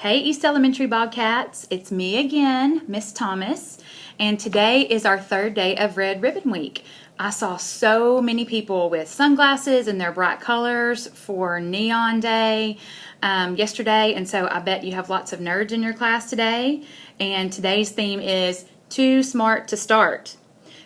Hey East Elementary Bobcats, it's me again, Miss Thomas, and today is our third day of Red Ribbon Week. I saw so many people with sunglasses and their bright colors for Neon Day yesterday, and so I bet you have lots of nerds in your class today, and today's theme is Too Smart to Start.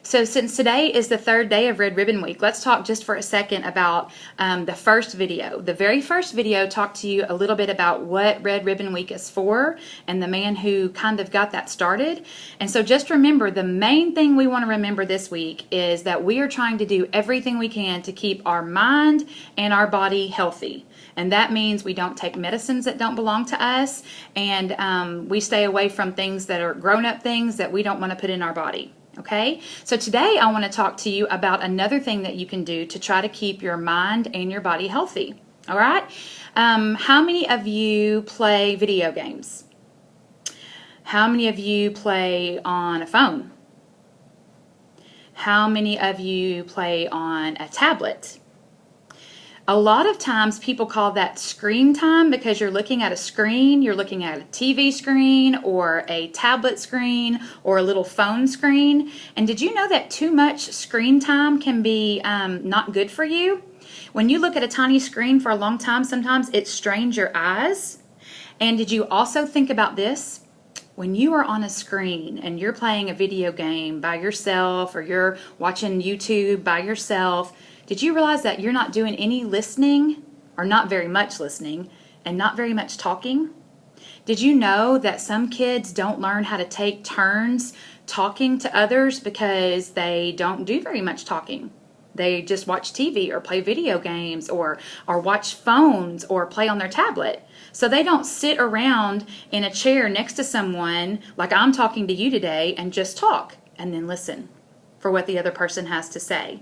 So since today is the third day of Red Ribbon Week, let's talk just for a second about the first video. The very first video talked to you a little bit about what Red Ribbon Week is for and the man who kind of got that started. And so just remember, the main thing we want to remember this week is that we are trying to do everything we can to keep our mind and our body healthy. And that means we don't take medicines that don't belong to us, and we stay away from things that are grown-up things that we don't want to put in our body. Okay, so today I want to talk to you about another thing that you can do to try to keep your mind and your body healthy. All right, how many of you play video games? How many of you play on a phone? How many of you play on a tablet? A lot of times people call that screen time because you're looking at a screen, you're looking at a TV screen or a tablet screen or a little phone screen. And did you know that too much screen time can be not good for you? When you look at a tiny screen for a long time, sometimes it strains your eyes. And did you also think about this? When you are on a screen and you're playing a video game by yourself or you're watching YouTube by yourself, did you realize that you're not doing any listening, or not very much listening, and not very much talking? Did you know that some kids don't learn how to take turns talking to others because they don't do very much talking? They just watch TV or play video games or watch phones or play on their tablet. So they don't sit around in a chair next to someone like I'm talking to you today and just talk and then listen for what the other person has to say.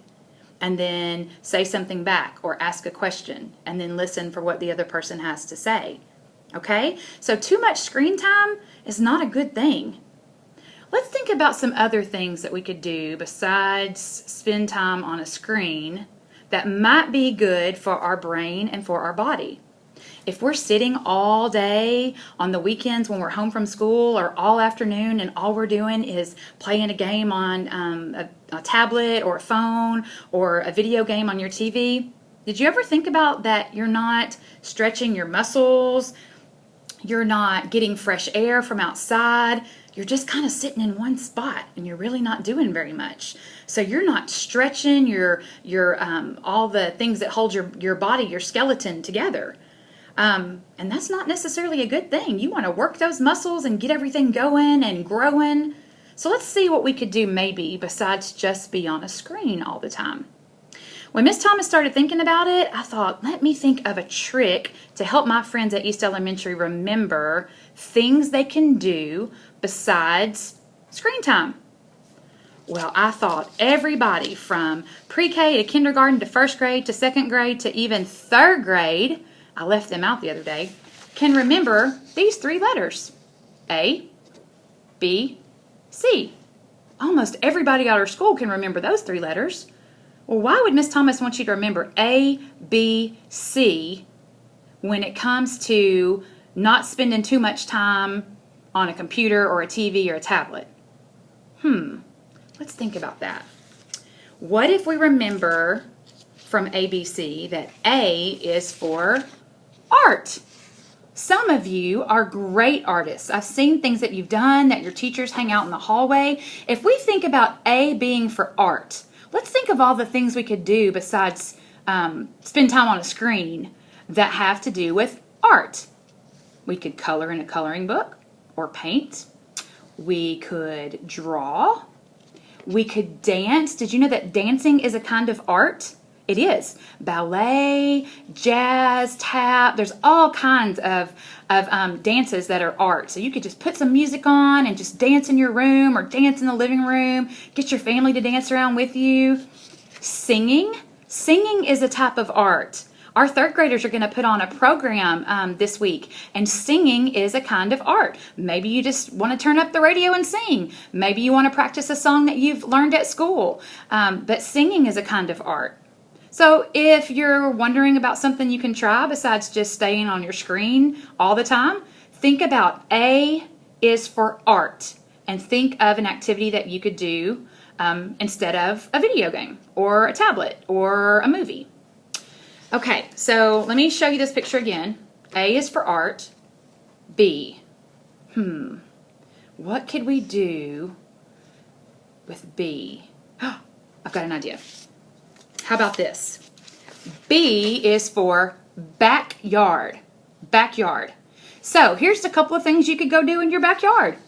And then say something back or ask a question and then listen for what the other person has to say. Okay? So too much screen time is not a good thing. Let's think about some other things that we could do besides spend time on a screen that might be good for our brain and for our body. If we're sitting all day on the weekends when we're home from school or all afternoon and all we're doing is playing a game on a tablet or a phone or a video game on your TV, did you ever think about that you're not stretching your muscles, you're not getting fresh air from outside, you're just kind of sitting in one spot and you're really not doing very much. So you're not stretching your all the things that hold your body, your skeleton together. And that's not necessarily a good thing. You want to work those muscles and get everything going and growing. So let's see what we could do maybe besides just be on a screen all the time. When Miss Thomas started thinking about it, I thought, let me think of a trick to help my friends at East Elementary remember things they can do besides screen time. Well, I thought everybody from pre-K to kindergarten to first grade to second grade to even third grade, I left them out the other day, can remember these three letters: A, B, C. Almost everybody at our school can remember those three letters. Well, why would Miss Thomas want you to remember A, B, C when it comes to not spending too much time on a computer or a TV or a tablet? Let's think about that. What if we remember from ABC that A is for art? Some of you are great artists. I've seen things that you've done that your teachers hang out in the hallway. If we think about A being for art, let's think of all the things we could do besides spend time on a screen that have to do with art. We could color in a coloring book or paint. We could draw. We could dance. Did you know that dancing is a kind of art? It is. Ballet, jazz, tap, there's all kinds of dances that are art. So you could just put some music on and just dance in your room or dance in the living room, get your family to dance around with you. Singing is a type of art. Our third graders are going to put on a program this week, and singing is a kind of art. Maybe you just want to turn up the radio and sing. Maybe you want to practice a song that you've learned at school. But singing is a kind of art. So if you're wondering about something you can try besides just staying on your screen all the time, think about A is for art, and think of an activity that you could do instead of a video game or a tablet or a movie. Okay, so let me show you this picture again. A is for art. B. What could we do with B? I've got an idea. How about this? B is for backyard. Backyard. So here's a couple of things you could go do in your backyard.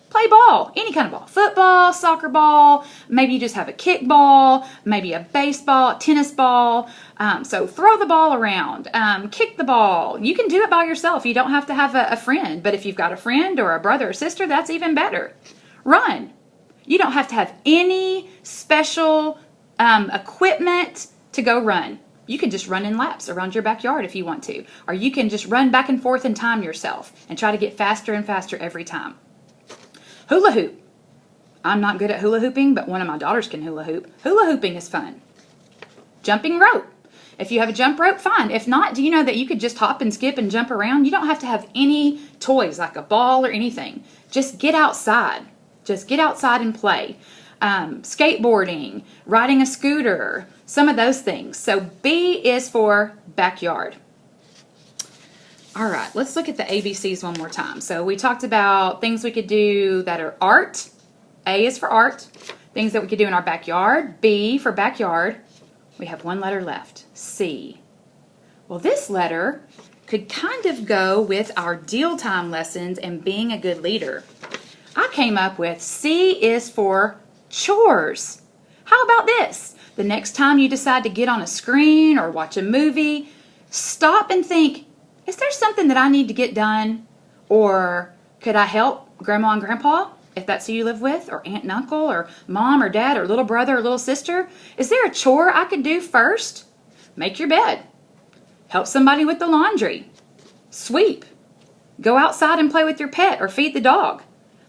Play ball, any kind of ball. Football, soccer ball, maybe you just have a kickball, maybe a baseball, tennis ball. So throw the ball around, kick the ball. You can do it by yourself. You don't have to have a friend, but if you've got a friend or a brother or sister, that's even better. Run. You don't have to have any special equipment to go run. You can just run in laps around your backyard if you want to, or you can just run back and forth and time yourself and try to get faster and faster every time. Hula hoop. I'm not good at hula hooping, but one of my daughters can hula hoop. Hula hooping is fun. Jumping rope. If you have a jump rope, fine. If not, do you know that you could just hop and skip and jump around? You don't have to have any toys like a ball or anything. Just get outside. Just get outside and play. Skateboarding, riding a scooter, some of those things. So B is for backyard. All right, let's look at the ABCs one more time. So we talked about things we could do that are art. A is for art. Things that we could do in our backyard. B for backyard. We have one letter left, C. Well, this letter could kind of go with our deal time lessons and being a good leader. I came up with C is for chores. How about this? The next time you decide to get on a screen or watch a movie, stop and think, is there something that I need to get done? Or could I help Grandma and Grandpa, if that's who you live with, or aunt and uncle, or mom or dad, or little brother or little sister? Is there a chore I could do first? Make your bed. Help somebody with the laundry. Sweep. Go outside and play with your pet or feed the dog.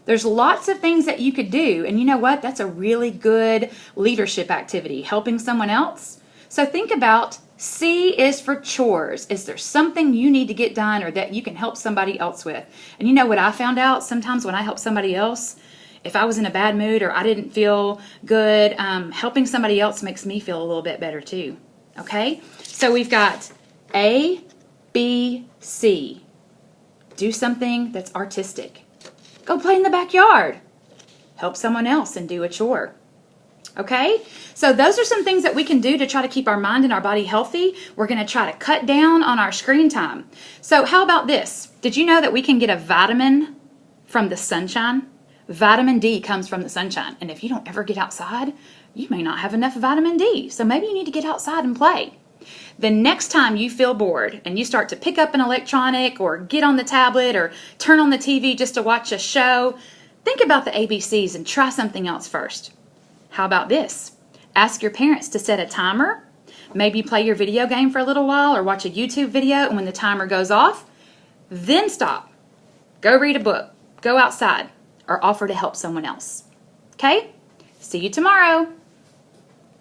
There's lots of things that you could do, and you know what? That's a really good leadership activity, helping someone else. So think about C is for chores. Is there something you need to get done or that you can help somebody else with? And you know what I found out? Sometimes when I help somebody else, if I was in a bad mood or I didn't feel good, helping somebody else makes me feel a little bit better too. Okay? So we've got A, B, C. Do something that's artistic. Go play in the backyard. Help someone else and do a chore. Okay? So those are some things that we can do to try to keep our mind and our body healthy. We're going to try to cut down on our screen time. So how about this? Did you know that we can get a vitamin from the sunshine? Vitamin D comes from the sunshine. And if you don't ever get outside, you may not have enough vitamin D. So maybe you need to get outside and play. The next time you feel bored and you start to pick up an electronic or get on the tablet or turn on the TV just to watch a show, think about the ABCs and try something else first. How about this? Ask your parents to set a timer. Maybe play your video game for a little while or watch a YouTube video, and when the timer goes off, then stop. Go read a book. Go outside or offer to help someone else. Okay? See you tomorrow.